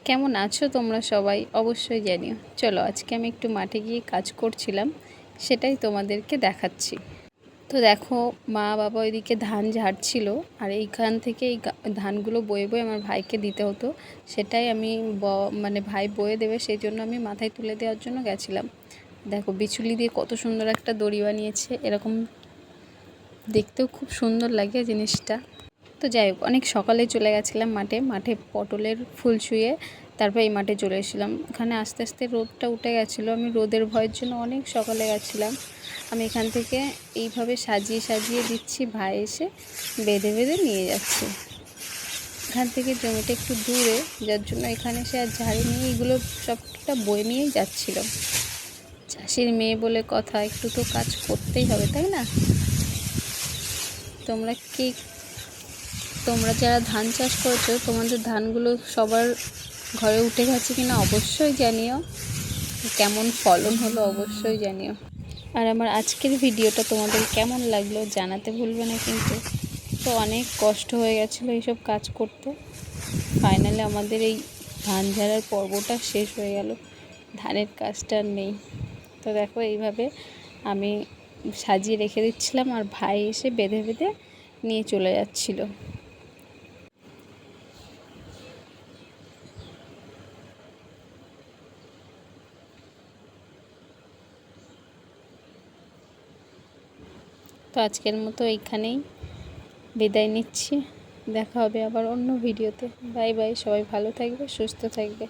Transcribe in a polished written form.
কেমন আছো তোমরা সবাই? অবশ্যই জানিও। চলো আজকে আমি একটু মাঠে গিয়ে কাজ করছিলাম, সেটাই তোমাদেরকে দেখাচ্ছি। তো দেখো, মা বাবা ওইদিকে ধান ঝাড়ছিল, আর এইখান থেকে এই ধানগুলো বয়ে বয়ে আমার ভাইকে দিতে হতো। সেটাই আমি মানে ভাই বয়ে দেবে, সেই জন্য আমি মাথায় তুলে দেওয়ার জন্য গেছিলাম। দেখো বিচুলি দিয়ে কত সুন্দর একটা দড়ি বানিয়েছে, এরকম দেখতেও খুব সুন্দর লাগে জিনিসটা। তো যাই হোক, অনেক সকালে চলে গেছিলাম মাঠে পটলের ফুল ছুঁয়ে তারপর এই মাঠে চলে এসেছিলাম। এখানে আস্তে আস্তে রোদটা উঠে গেছিলো, আমি রোদের ভয়ের জন্য অনেক সকালে গেছিলাম। আমি এখান থেকে এইভাবে সাজিয়ে সাজিয়ে দিচ্ছি, ভাই এসে বেঁধে বেঁধে নিয়ে যাচ্ছে। এখান থেকে জমিটা একটু দূরে, যার জন্য এখানে সে আর ঝাড়ি নিয়ে এগুলো সবটা বয়ে নিয়েই যাচ্ছিল। চাষির মেয়ে বলে কথা, একটু তো কাজ করতেই হবে, তাই না? তোমরা যারা ধান চাষ করেছো, তোমাদের ধানগুলো সবার ঘরে উঠে গেছে কিনা অবশ্যই জানিও, কেমন ফলন হলো অবশ্যই জানিও। আর আমার আজকের ভিডিওটা তোমাদের কেমন লাগলো জানাতে ভুলবে না কিন্তু। তো অনেক কষ্ট হয়ে গেছিলো এইসব কাজ করতে। ফাইনালি আমাদের এই ধান ঝাড়ার পর্বটা শেষ হয়ে গেল, ধানের কাজটা আর নেই। তো দেখো এইভাবে আমি সাজিয়ে রেখে দিচ্ছিলাম, আর ভাই এসে বেঁধে বেঁধে নিয়ে চলে যাচ্ছিলো। তো আজকের মতো এইখানেই বিদায় নিচ্ছি, দেখা হবে আবার অন্য ভিডিওতে। বাই বাই, সবাই ভালো থাকবে, সুস্থ থাকবে।